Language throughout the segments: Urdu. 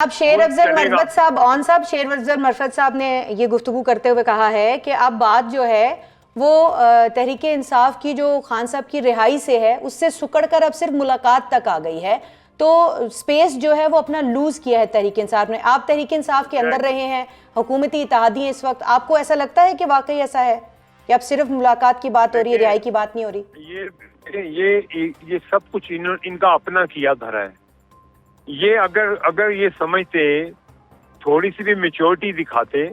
اب شیر افضل مرفت صاحب نے یہ گفتگو کرتے ہوئے کہا ہے کہ اب بات جو ہے وہ تحریک انصاف کی جو خان صاحب کی رہائی سے ہے اس سے سکڑ کر اب صرف ملاقات تک آ گئی ہے، تو سپیس جو ہے وہ اپنا لوز کیا ہے تحریک انصاف نے۔ آپ تحریک انصاف کے اندر رہے ہیں، حکومتی اتحادی ہیں اس وقت، آپ کو ایسا لگتا ہے کہ واقعی ایسا ہے کہ اب صرف ملاقات کی بات ہو رہی ہے، رہائی کی بات نہیں ہو رہی؟ یہ سب کچھ ان کا اپنا کیا دھرا ہے۔ یہ اگر یہ سمجھتے، تھوڑی سی بھی میچورٹی دکھاتے،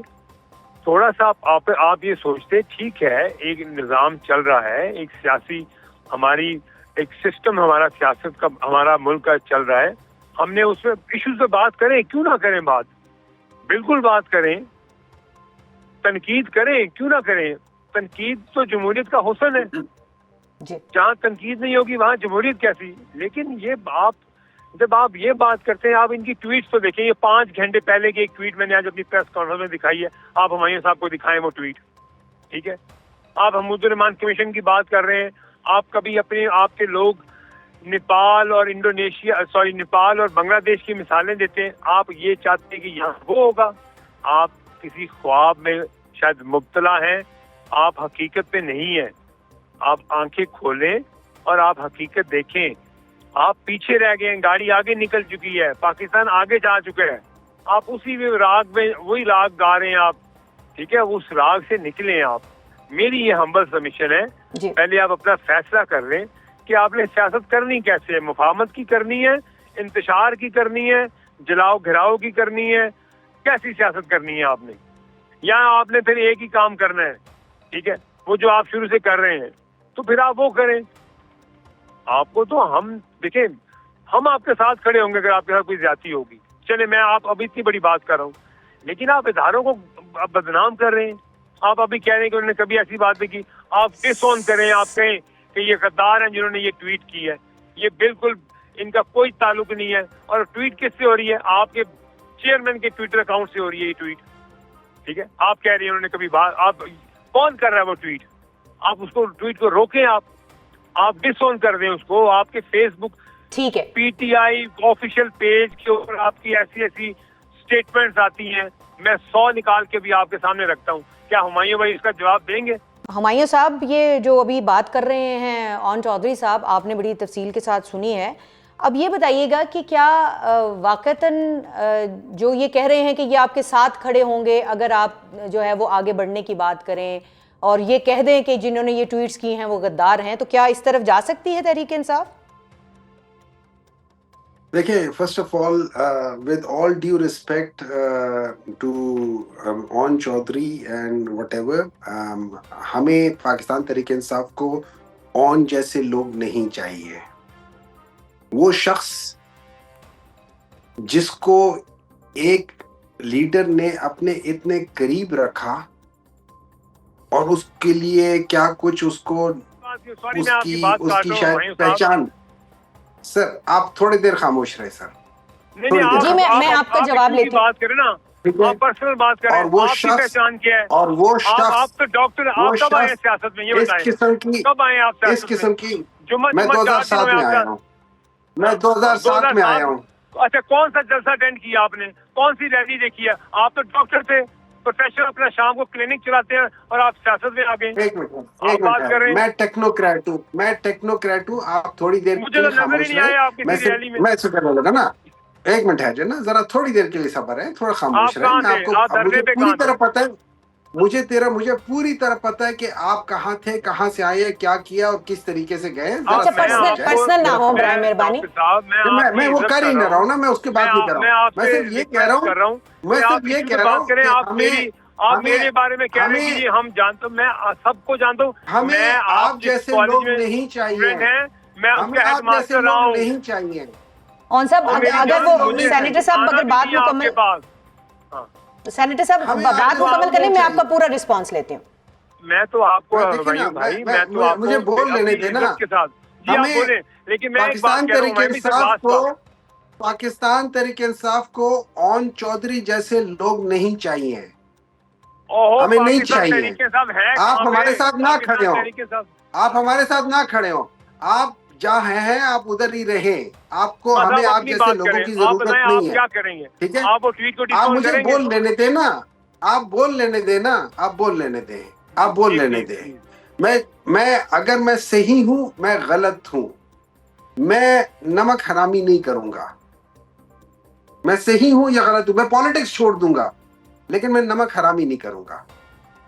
تھوڑا سا آپ یہ سوچتے ٹھیک ہے ایک نظام چل رہا ہے، ایک سیاسی ہماری ایک سسٹم ہمارا سیاست کا ہمارا ملک کا چل رہا ہے، ہم نے اس میں ایشوز پہ بات کریں، کیوں نہ کریں بات، بالکل بات کریں، تنقید کریں، کیوں نہ کریں، تنقید تو جمہوریت کا حسن ہے، جہاں تنقید نہیں ہوگی وہاں جمہوریت کیسی؟ لیکن جب آپ یہ بات کرتے ہیں، آپ ان کی ٹویٹس تو دیکھیں، یہ 5 گھنٹے پہلے کی ایک ٹویٹ میں نے آج اپنی پریس کانفرنس میں دکھائی ہے، آپ ہمایوں صاحب کو دکھائیں وہ ٹویٹ، ٹھیک ہے؟ آپ حمود الرحمان کمیشن کی بات کر رہے ہیں، آپ کبھی آپ کے لوگ نیپال اور نیپال اور بنگلہ دیش کی مثالیں دیتے ہیں، آپ یہ چاہتے ہیں کہ یہاں وہ ہوگا، آپ کسی خواب میں شاید مبتلا ہیں، آپ حقیقت پہ نہیں ہیں، آپ آنکھیں کھولیں اور آپ حقیقت دیکھیں، آپ پیچھے رہ گئے ہیں، گاڑی آگے نکل چکی ہے، پاکستان آگے جا چکا ہے، آپ اسی راگ میں وہی راگ گا رہے ہیں آپ، ٹھیک ہے؟ اس راگ سے نکلیں آپ۔ میری یہ ہمبل سبمیشن ہے، پہلے آپ اپنا فیصلہ کر لیں کہ آپ نے سیاست کرنی کیسے ہے، مفاہمت کی کرنی ہے، انتشار کی کرنی ہے، جلاؤ گھراؤ کی کرنی ہے، کیسی سیاست کرنی ہے آپ نے؟ یا آپ نے پھر ایک ہی کام کرنا ہے، ٹھیک ہے، وہ جو آپ شروع سے کر رہے ہیں، تو پھر آپ وہ کریں۔ آپ کو تو ہم دیکھیں، ہم آپ کے ساتھ کھڑے ہوں گے اگر آپ کے ساتھ کوئی زیادتی ہوگی، چلے میں آپ ابھی اتنی بڑی بات کر رہا ہوں، لیکن آپ اداروں کو بدنام کر رہے ہیں، آپ ابھی کہہ رہے ہیں کہ انہوں نے کبھی ایسی بات نہیں کی، آپ ڈس آن کریں، آپ کہیں کہ یہ غدار ہیں جنہوں نے یہ ٹویٹ کی ہے، یہ بالکل ان کا کوئی تعلق نہیں ہے، اور ٹویٹ کس سے ہو رہی ہے؟ آپ کے چیئرمین کے ٹویٹر اکاؤنٹ سے ہو رہی ہے یہ ٹویٹ، ٹھیک ہے؟ آپ کہہ رہے ہیں انہوں نے کبھی بات، آپ کون کر رہا ہے وہ ٹویٹ؟ آپ اس کو ٹویٹ کو روکیں، آپ ڈس آن کر دیں اس کو، آپ کے فیس بک، ٹھیک ہے، P T I official page کے اوپر آپ کی ایسی سٹیٹمنٹس آتی ہیں، میں 100 نکال کے بھی آپ کے سامنے رکھتا ہوں، کیا ہمایوں بھائی اس کا جواب دیں گے؟ ہمایوں صاحب یہ جو ابھی بات کر رہے ہیں اون چودھری صاحب، آپ نے بڑی تفصیل کے ساتھ سنی ہے، اب یہ بتائیے گا کہ کیا واقعتاً جو یہ کہہ رہے ہیں کہ یہ آپ کے ساتھ کھڑے ہوں گے اگر آپ جو ہے وہ آگے بڑھنے کی بات کریں اور یہ کہہ دیں کہ جنہوں نے یہ ٹویٹس کی ہیں وہ غدار ہیں، تو کیا اس طرف جا سکتی ہے تحریک انصاف؟ دیکھیں، first of all with all due respect to Aun Chaudhry and whatever ایور، ہمیں پاکستان تحریک انصاف کو اون جیسے لوگ نہیں چاہیے۔ وہ شخص جس کو ایک لیڈر نے اپنے اتنے قریب رکھا اور اس کے لیے کیا کچھ اس کو اس کی شاید پہچان، سر آپ تھوڑی دیر خاموش رہے سر، جی میں آپ کا جواب لیتی ہوں۔ بات کریں نا، آپ پرسنل بات کریں، اور وہ آپ کی شخص پہچان کیا ہے؟ اور وہ شخص آپ تو ڈاکٹر، آپ کب آئے سیاست میں یہ اس بتائیں؟ قسم کی کب آئے آپ سیاست میں؟ میں 2007 میں آیا ہوں، میں 2007 میں آیا ہوں۔ اچھا، کون سا جلسہ اٹینڈ کیا آپ نے؟ کون سی ریلی دیکھی ہے؟ آپ تو ڈاکٹر تھے، پروفیسر، اپنا شام کو کلینک چلاتے ہیں اور آپ سیاست میں آ گئے۔ ایک منٹ، میں ٹیکنوکریٹ ہوں، آپ تھوڑی دیر مجھے کے تو لیے نظر ہی خاموش نہیں آیا آپ رہیں، کسی ریلی میں۔ میں سے کرنے لگا نا، ایک منٹ ہے جو نا، ذرا تھوڑی دیر کے لیے صبر ہے، تھوڑا خاموش آپ رہیں، کہاں میں تھے؟ آپ کو، آپ دھرنے مجھے پہ پوری کہاں طرح تھے؟ پتہ ہے، مجھے پوری طرح پتہ ہے کہ آپ کہاں تھے، کہاں سے آئے، کیا کیا اور کس طریقے سے گئے۔ اچھا، پرسنل نہ ہو برائے مہربانی۔ میں وہ کر ہی نہ رہا ہوں نا، میں اس کی بات نہیں کر رہا ہوں، میں صرف یہ کہہ رہا ہوں کہ آپ میرے بارے میں کہہ رہے ہیں کہ جی ہم جانتے، میں سب کو جانتا ہوں، ہمیں آپ جیسے لوگ نہیں چاہیے، میں اس ہمیں کا ہیڈ آپ جیسے ماسٹر رہا لوگ ہوں۔ نہیں چاہیے۔ اون صاحب اگر وہ سینیٹر صاحب اگر بات مکمل، سینیٹر صاحب بات مکمل کریں، میں آپ کا پورا رسپانس لیتی ہوں۔ میں تو آپ کو بھائی، میں تو آپ کو مجھے بول لینے دینا، عزت کے ساتھ جی آپ بولیں، لیکن میں ایک بات پاکستان کہہ رہا ہوں، تحریک میں بھی صرف انصاف لاسٹ بات، پاکستان تحریک انصاف کو اون چودھری جیسے لوگ نہیں چاہیے، ہمیں نہیں پاکستان چاہیے۔ تحریک انصاف ہے آپ کہاں پہ؟ ہمارے ساتھ نہ کھڑے پاکستان ہوں، تحریک انصاف، آپ ہمارے ساتھ نہ کھڑے ہوں، آپ جہاں ہیں آپ ادھر ہی رہیں, آپ کو بس ہمیں آپ آپ اپنی جیسے بات لوگوں کریں, کی آپ ضرورت بتائیں آپ نہیں ہے, کیا کریں گے, ٹھیک ہے؟ آپ وہ ٹویٹ کو آپ ڈسکاؤنٹ مجھے کریں گے؟ بول لینے دیں نا, آپ بول لینے دیں نا, آپ بول لینے دیں, آپ بول پلیز لینے پلیز دیں. پلیز. میں اگر میں صحیح ہوں, میں غلط ہوں, میں نمک حرامی نہیں کروں گا. میں صحیح ہوں یا غلط ہوں, میں پالیٹکس چھوڑ دوں گا, لیکن میں نمک حرامی نہیں کروں گا.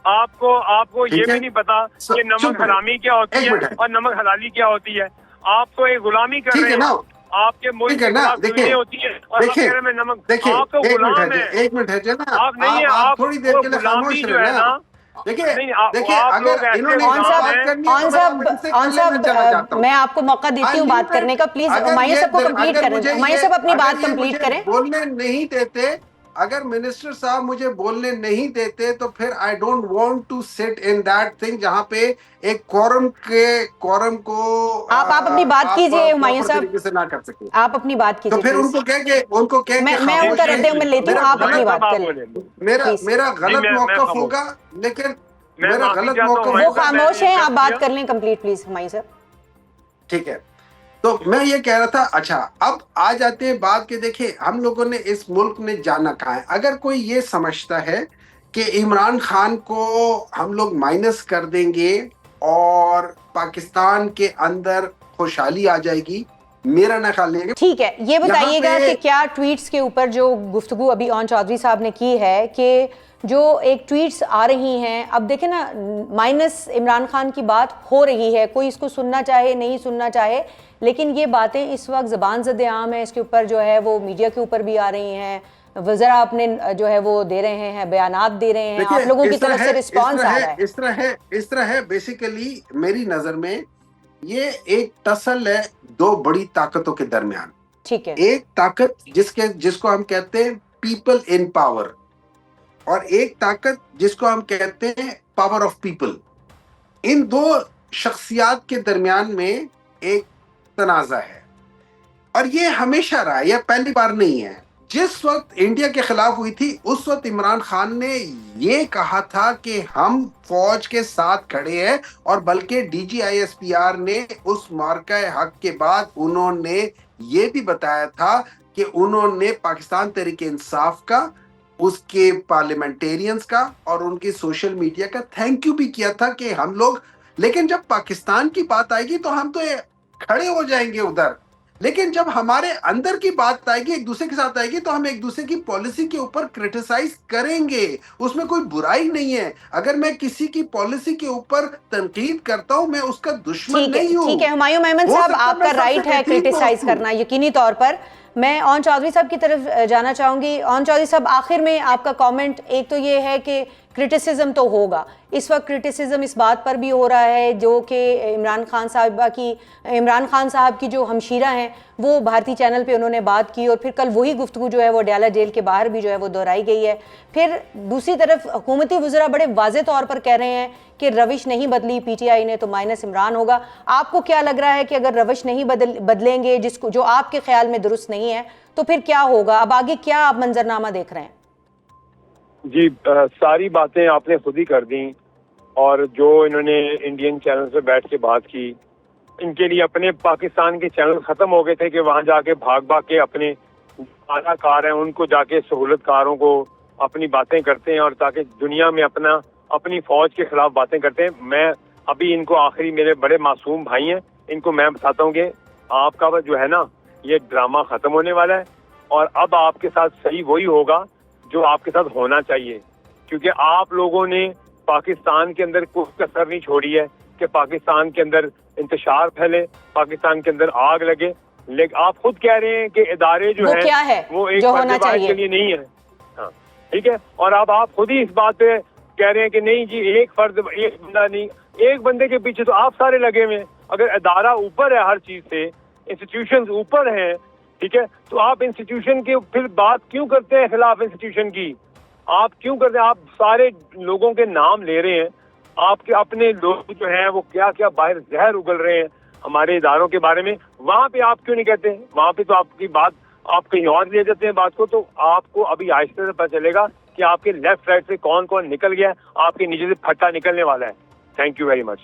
آپ کو یہ ٹھیک ہے, بھی نہیں پتا کہ نمک چپ رہے, حرامی کیا ہوتی ایک ہے منٹ ہے, اور نمک حلالی کیا ہوتی ہے. آپ تو ایک غلامی کر ٹھیک رہے ہے نا, ہیں, آپ کے ملک ٹھیک ہے کے نا, خلاف دیکھیں ٹویٹیں ہوتی ہیں اور آپ دیکھیں کہہ رہے ہیں میں نمک. دیکھیں, آپ تو ایک منٹ ہے غلام جی, ہیں, ایک منٹ ہے جی نا, آپ نہیں ہیں, آپ آپ تھوڑی دیر وہ کے لیے غلامی خاموش جو رہے ہے نا. نا, دیکھیں نہیں دیکھیں, آپ اگر لوگ ایسے انہوں نے آن غلام بات ہیں. کرنی ہے تو میں اب ان سے کر لیں, میں چلا جاتا ہوں. میں آپ کو موقع دیتی I ہوں بات leave کرنے it. کا, پلیز اگر ہمایوں صاحب کو کمپلیٹ کریں, ہمایوں صاحب اپنی بات کمپلیٹ کریں. بولنے نہیں دیتے, اگر منسٹر صاحب مجھے بولنے نہیں دیتے تو پھر I don't want to sit in that thing جہاں پہ ایک کورم کو آپ اپنی بات آپ کیجئے ہمایوں پراپر صاحب, طریقے سے نہ کر سکیں. آپ اپنی بات تو کیجئے پھر پلیز. ان کو کہہ کے میں ان کا خاموش رد رہیں. عمل لیتی ہوں, میرا آپ اپنی غلط بات کر لیں پلیز. میرا جی غلط میں موقف خاموش, ہوگا, لیکن میں میرا معافی غلط چاہتا ہوں موقف وہ ہمایوں ہوگا. صاحب, میں خاموش نے ہیں, آپ انٹرپٹ کیا. بات کر لیں کمپلیٹ پلیز ہمایوں صاحب. ٹھیک ہے, تو میں یہ کہہ رہا تھا, اچھا اب آ جاتے ہیں بات کہ دیکھیں ہم لوگوں نے اس ملک نے جانا کہاں ہے. اگر کوئی یہ سمجھتا ہے کہ عمران خان کو ہم لوگ مائنس کر دیں گے اور پاکستان کے اندر خوشحالی آ جائے گی, میرا نہ خیال نہیں ہے. ٹھیک ہے, یہ یہاں بتائیے پہ گا کہ کیا ٹویٹس کے اوپر جو گفتگو ابھی اون چودھری صاحب نے کی ہے, کہ جو ایک ٹویٹس آ رہی ہیں, اب دیکھیں نا مائنس عمران خان کی بات ہو رہی ہے, کوئی اس کو سننا چاہے نہیں سننا چاہے, لیکن یہ باتیں اس وقت زبان زد عام ہیں, اس کے اوپر جو ہے وہ میڈیا کے اوپر بھی آ رہی ہیں, وزراء اپنے جو ہے وہ دے رہے ہیں, بیانات دے رہے ہیں, دیکھیں آپ لوگوں کی اس طرح طرف ہے, سے رسپانس آ رہا ہے. اس طرح ہے بیسیکلی میری نظر میں یہ ایک ٹسل ہے دو بڑی طاقتوں کے درمیان. ٹھیک ہے, ایک طاقت جس کو ہم کہتے ہیں پیپل ان پاور, اور ایک طاقت جس کو ہم کہتے ہیں پاور آف پیپل. ان دو شخصیات کے درمیان میں ایک تنازع ہے, اور یہ ہمیشہ رہا, یہ پہلی بار نہیں ہے. جس وقت انڈیا کے خلاف ہوئی تھی اس وقت عمران خان نے یہ کہا تھا کہ ہم فوج کے ساتھ کھڑے ہیں, اور بلکہ D G I S P R نے اس مارکہ حق کے بعد انہوں نے یہ بھی بتایا تھا کہ انہوں نے پاکستان تحریک انصاف کا, اس کے پارلیمنٹیرینز کا اور ان کی سوشل میڈیا کا تھینک یو بھی کیا تھا کہ ہم لوگ, لیکن جب پاکستان کی بات آئے گی تو ہم تو کھڑے ہو جائیں گے ادھر, لیکن جب ہمارے اندر کی بات آئے گی, ایک دوسرے کے ساتھ آئے گی, تو ہم ایک دوسرے کی پالیسی کے اوپر کرٹیسائز کریں گے. اس میں کوئی برائی نہیں ہے. اگر میں کسی کی پالیسی کے اوپر تنقید کرتا ہوں, میں اس کا دشمن نہیں ٹھیک ہوں. ہے ہمایوں میمن ہو صاحب, سکتا ہے آپ میں کا سب سے رائٹ ہے بہترین کرٹیسائز دوست ہوں. کرنا یقینی طور پر. میں اون چودھری صاحب کی طرف جانا چاہوں گی. اون چودھری صاحب, آخر میں آپ کا کامنٹ, ایک تو یہ ہے کہ کرٹیسزم تو ہوگا, اس وقت کرٹیسزم اس بات پر بھی ہو رہا ہے جو کہ عمران خان صاحب کی جو ہمشیرہ ہیں وہ بھارتی چینل پہ انہوں نے بات کی, اور پھر کل وہی گفتگو جو ہے وہ ڈیالہ جیل کے باہر بھی جو ہے وہ دہرائی گئی ہے. پھر دوسری طرف حکومتی وزراء بڑے واضح طور پر کہہ رہے ہیں کہ روش نہیں بدلی پی ٹی آئی نے تو مائنس عمران ہوگا. آپ کو کیا لگ رہا ہے کہ اگر روش نہیں بدلیں گے, جو آپ کے خیال میں درست نہیں ہے, تو پھر کیا ہوگا؟ اب آگے کیا آپ منظرنامہ دیکھ رہے ہیں؟ جی ساری باتیں آپ نے خود ہی کر دیں, اور جو انہوں نے انڈین چینل پہ بیٹھ کے بات کی, ان کے لیے اپنے پاکستان کے چینل ختم ہو گئے تھے کہ وہاں جا کے بھاگ کے اپنے اعلیٰ کار ہیں ان کو جا کے سہولت کاروں کو اپنی باتیں کرتے ہیں, اور تاکہ دنیا میں اپنی فوج کے خلاف باتیں کرتے ہیں. میں ابھی ان کو آخری, میرے بڑے معصوم بھائی ہیں, ان کو میں بتاتا ہوں کہ آپ کا جو ہے نا یہ ڈرامہ ختم ہونے والا ہے, اور اب آپ کے ساتھ صحیح وہی ہوگا جو آپ کے ساتھ ہونا چاہیے, کیونکہ آپ لوگوں نے پاکستان کے اندر کوئی کسر نہیں چھوڑی ہے کہ پاکستان کے اندر انتشار پھیلے, پاکستان کے اندر آگ لگے. لیکن آپ خود کہہ رہے ہیں کہ ادارے جو ہیں کیا ہے وہ ایک جو فرد ہونا واحد چاہیے؟ کے لیے نہیں ہے. ہاں ٹھیک ہے, اور اب آپ خود ہی اس بات پہ کہہ رہے ہیں کہ نہیں جی ایک بندہ نہیں, ایک بندے کے پیچھے تو آپ سارے لگے ہوئے ہیں. اگر ادارہ اوپر ہے ہر چیز سے, انسٹیٹیوشنز اوپر ہیں, ٹھیک ہے, تو آپ انسٹیٹیوشن کی پھر بات کیوں کرتے ہیں خلاف انسٹیٹیوشن کی؟ آپ کیوں کرتے ہیں؟ آپ سارے لوگوں کے نام لے رہے ہیں, آپ کے اپنے لوگ جو ہیں وہ کیا کیا باہر زہر اگل رہے ہیں ہمارے اداروں کے بارے میں, وہاں پہ آپ کیوں نہیں کہتے؟ وہاں پہ تو آپ کی بات آپ کہیں اور لے جاتے ہیں بات کو. تو آپ کو ابھی آہستہ سے پتہ چلے گا کہ آپ کے لیفٹ رائٹ سے کون نکل گیا, آپ کے نیچے سے پھٹا نکلنے والا ہے. Thank you very much.